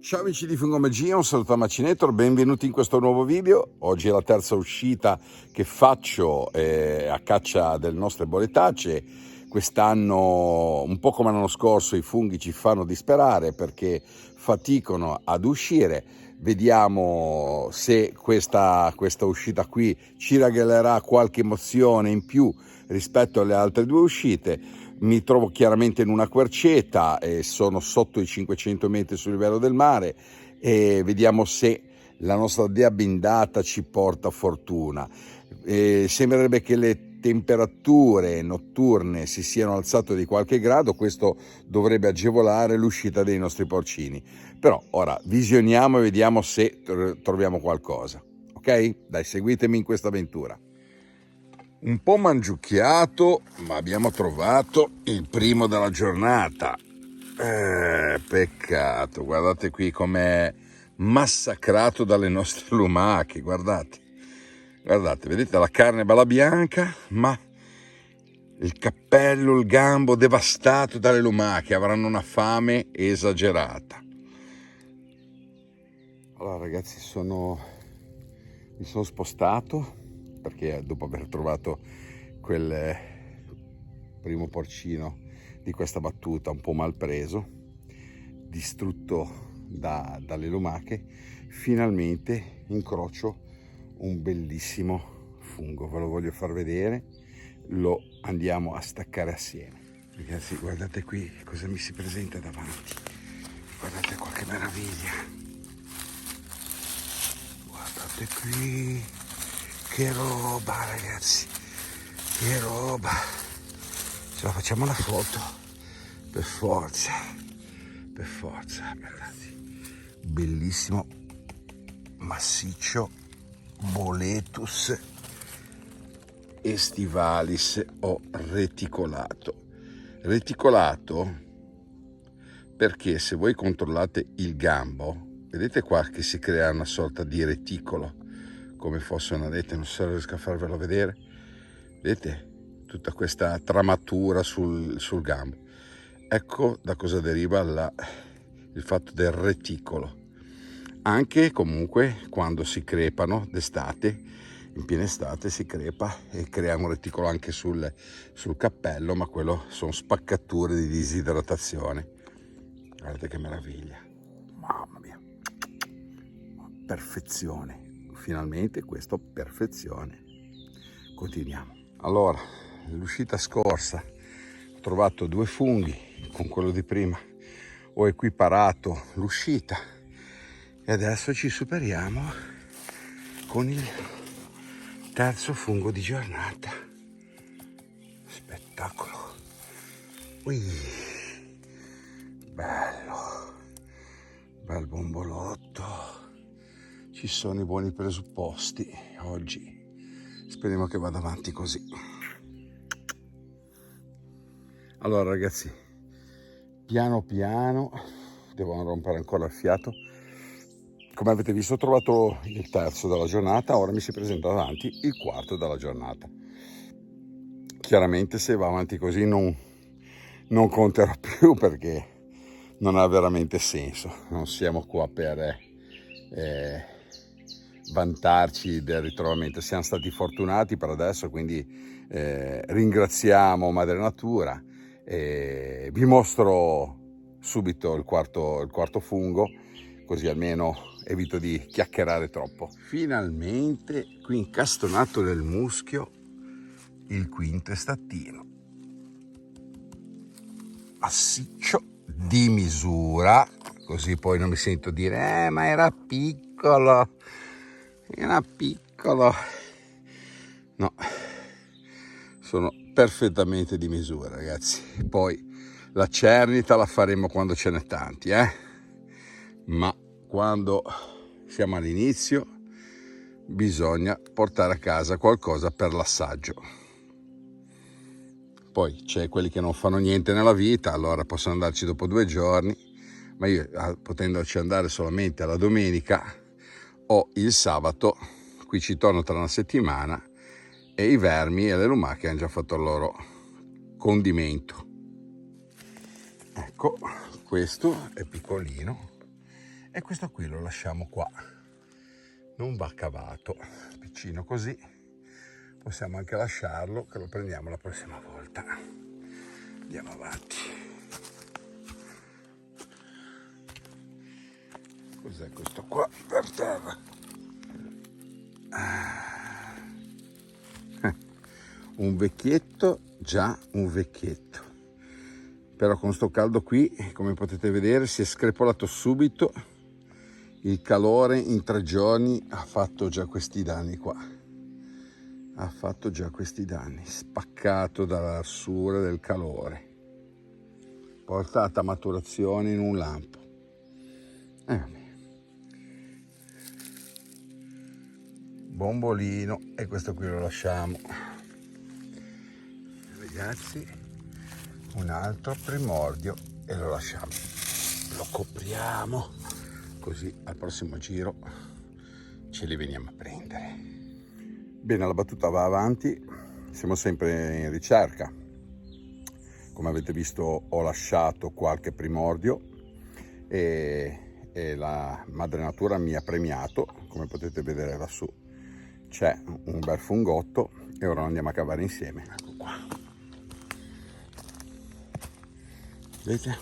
Ciao amici di Fungomagia, un saluto a Macinator, benvenuti in questo nuovo video. Oggi è la terza uscita che faccio a caccia delle nostre bolletacee. Quest'anno, un po' come l'anno scorso, i funghi ci fanno disperare perché faticano ad uscire. Vediamo se questa uscita qui ci regalerà qualche emozione in più rispetto alle altre due uscite. Mi trovo chiaramente in una querceta e sono sotto i 500 metri sul livello del mare e vediamo se la nostra dea bendata ci porta fortuna. Sembrerebbe che le temperature notturne si siano alzate di qualche grado, questo dovrebbe agevolare l'uscita dei nostri porcini. Però ora visioniamo e vediamo se troviamo qualcosa. Ok? Dai, seguitemi in questa avventura. Un po' mangiucchiato, ma abbiamo trovato il primo della giornata. Peccato, guardate qui com'è massacrato dalle nostre lumache, guardate, vedete la carne bella bianca, ma il cappello, il gambo devastato dalle lumache, avranno una fame esagerata. Allora ragazzi, mi sono spostato perché dopo aver trovato quel primo porcino di questa battuta un po' mal preso, distrutto dalle lumache, finalmente incrocio un bellissimo fungo. Ve lo voglio far vedere, lo andiamo a staccare assieme. Ragazzi, guardate qui cosa mi si presenta davanti, guardate qua che meraviglia, guardate qui che roba ragazzi, che roba. Ce la facciamo la foto? Per forza, guardate. Bellissimo, massiccio, Boletus estivalis o reticolato. Reticolato perché se voi controllate il gambo, vedete qua che si crea una sorta di reticolo, come fosse una rete, non so se riesco a farvelo vedere, vedete tutta questa tramatura sul gambo. Ecco da cosa deriva il fatto del reticolo. Anche comunque quando si crepano d'estate, in piena estate si crepa e crea un reticolo anche sul cappello, ma quello sono spaccature di disidratazione. Guardate che meraviglia, mamma mia, perfezione. Finalmente questo perfezione. Continuiamo. Allora, l'uscita scorsa ho trovato due funghi, con quello di prima ho equiparato l'uscita e adesso ci superiamo con il terzo fungo di giornata. Spettacolo. Ui, bello, bel bombolotto. Ci sono i buoni presupposti oggi, speriamo che vada avanti così. Allora ragazzi, piano piano, devo rompere ancora il fiato. Come avete visto ho trovato il terzo della giornata, ora mi si presenta davanti il quarto della giornata. Chiaramente se va avanti così non conterò più perché non ha veramente senso, non siamo qua per vantarci del ritrovamento, siamo stati fortunati per adesso, quindi ringraziamo Madre Natura. Vi mostro subito il quarto fungo, così almeno evito di chiacchierare troppo. Finalmente qui incastonato nel muschio il quinto estattino, massiccio, di misura, così poi non mi sento dire ma era piccolo. No, sono perfettamente di misura ragazzi. Poi la cernita la faremo quando ce n'è tanti, ma quando siamo all'inizio bisogna portare a casa qualcosa per l'assaggio. Poi c'è quelli che non fanno niente nella vita, allora possono andarci dopo 2 giorni, ma io potendoci andare solamente alla domenica o il sabato, qui ci torno tra una settimana e i vermi e le lumache hanno già fatto il loro condimento. Ecco, questo è piccolino e questo qui lo lasciamo qua, non va cavato, piccino così, possiamo anche lasciarlo, che lo prendiamo la prossima volta. Andiamo avanti. Cos'è questo qua per terra? Un vecchietto, già un vecchietto, però con sto caldo qui, come potete vedere, si è screpolato subito. Il calore in 3 giorni ha fatto già questi danni qua, ha fatto già questi danni, spaccato dall'arsura del calore, portata a maturazione in un lampo. Bombolino, e questo qui lo lasciamo. Ragazzi, un altro primordio e lo lasciamo, lo copriamo, così al prossimo giro ce li veniamo a prendere. Bene, la battuta va avanti, siamo sempre in ricerca. Come avete visto, ho lasciato qualche primordio e la madre natura mi ha premiato, come potete vedere lassù c'è un bel fungotto e ora lo andiamo a cavare insieme. Ecco qua, vedete,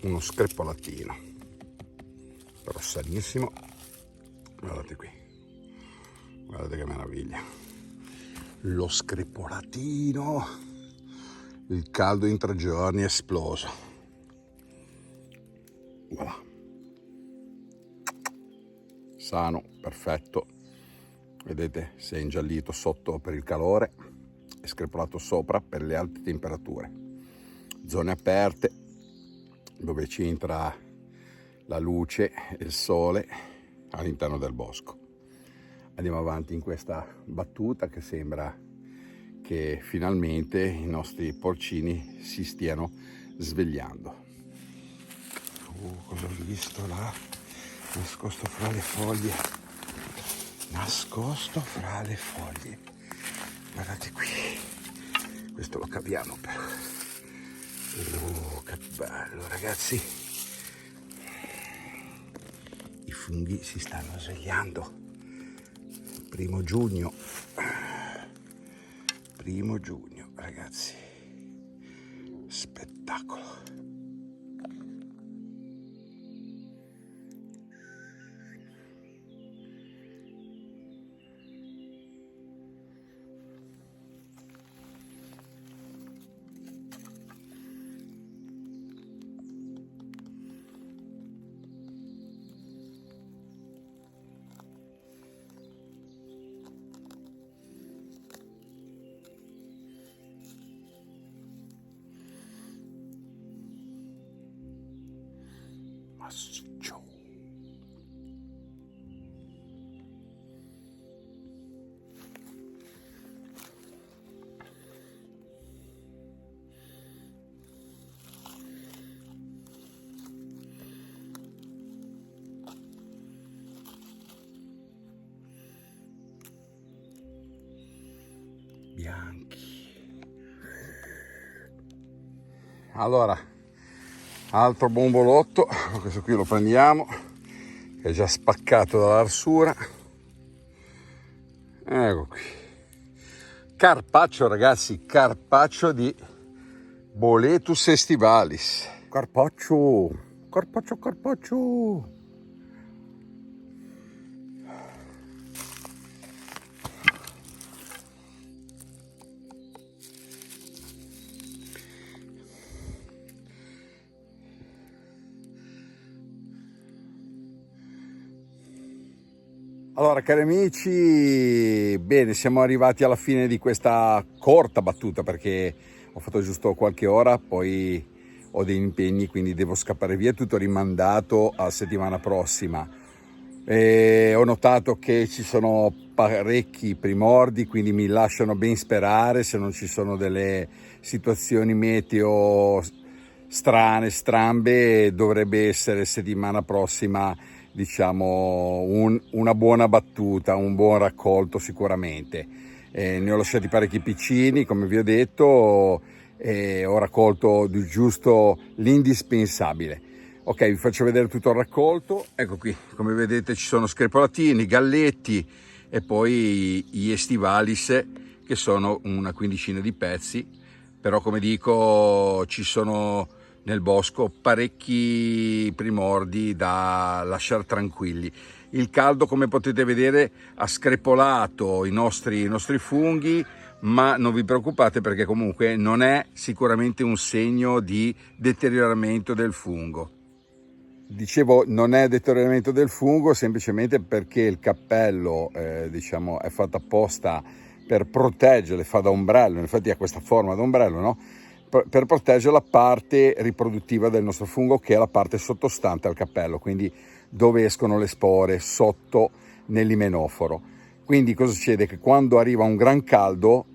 uno screpolatino, però sanissimo. Guardate qui, guardate che meraviglia, lo screpolatino, il caldo in 3 giorni è esploso. Voilà, sano, perfetto. Vedete, si è ingiallito sotto per il calore e screpolato sopra per le alte temperature. Zone aperte dove ci entra la luce e il sole all'interno del bosco. Andiamo avanti in questa battuta che sembra che finalmente i nostri porcini si stiano svegliando. Cosa ho visto là? Nascosto fra le foglie. Nascosto fra le foglie. Guardate qui. Questo lo caviamo però. Che bello, ragazzi. I funghi si stanno svegliando. 1° giugno. 1° giugno, ragazzi. Spettacolo. Massiccio. Bianchi. Allora, altro bombolotto, questo qui lo prendiamo, che è già spaccato dall'arsura. Ecco qui, carpaccio, ragazzi, carpaccio di Boletus estivalis. Carpaccio. Allora, cari amici, bene, siamo arrivati alla fine di questa corta battuta perché ho fatto giusto qualche ora, poi ho degli impegni, quindi devo scappare via, tutto rimandato a settimana prossima. E ho notato che ci sono parecchi primordi, quindi mi lasciano ben sperare, se non ci sono delle situazioni meteo strane, strambe, dovrebbe essere settimana prossima, diciamo, una buona battuta, un buon raccolto sicuramente. Ne ho lasciati parecchi piccini, come vi ho detto, e ho raccolto giusto l'indispensabile. Ok, vi faccio vedere tutto il raccolto. Ecco qui, come vedete ci sono screpolatini, galletti e poi gli estivalis, che sono una quindicina di pezzi, però come dico ci sono nel bosco parecchi primordi da lasciare tranquilli. Il caldo, come potete vedere, ha screpolato i nostri funghi, ma non vi preoccupate perché comunque non è sicuramente un segno di deterioramento del fungo. Dicevo, non è deterioramento del fungo semplicemente perché il cappello diciamo è fatto apposta per proteggere, fa da ombrello, infatti ha questa forma da ombrello, no? Per proteggere la parte riproduttiva del nostro fungo, che è la parte sottostante al cappello, quindi dove escono le spore, sotto nell'imenoforo. Quindi cosa succede? Che quando arriva un gran caldo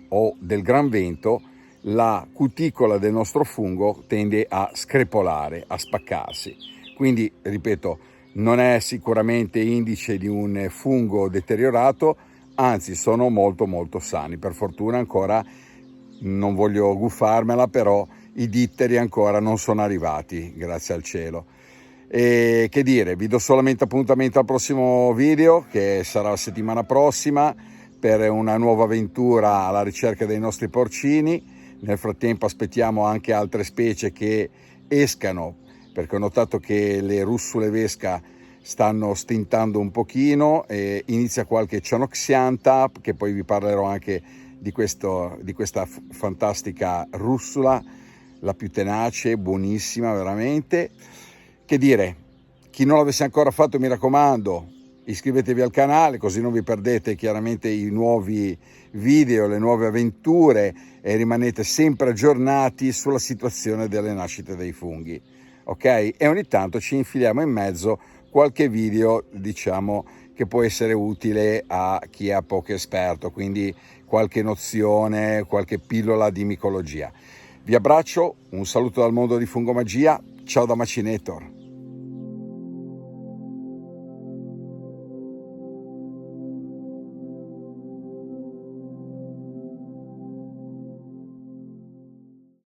o del gran vento, la cuticola del nostro fungo tende a screpolare, a spaccarsi. Quindi, ripeto, non è sicuramente indice di un fungo deteriorato, anzi sono molto molto sani. Per fortuna ancora, non voglio guffarmela, però i ditteri ancora non sono arrivati, grazie al cielo. E che dire, vi do solamente appuntamento al prossimo video, che sarà la settimana prossima, per una nuova avventura alla ricerca dei nostri porcini. Nel frattempo aspettiamo anche altre specie che escano, perché ho notato che le russule vesca stanno stintando un pochino, e inizia qualche cianoxianta, che poi vi parlerò anche di questa fantastica russula, la più tenace, buonissima veramente. Che dire, chi non l'avesse ancora fatto, mi raccomando, iscrivetevi al canale così non vi perdete chiaramente i nuovi video, le nuove avventure, e rimanete sempre aggiornati sulla situazione delle nascite dei funghi. Ok? E ogni tanto ci infiliamo in mezzo qualche video, diciamo, che può essere utile a chi è poco esperto, quindi qualche nozione, qualche pillola di micologia. Vi abbraccio, un saluto dal mondo di Fungomagia, ciao da Macinator.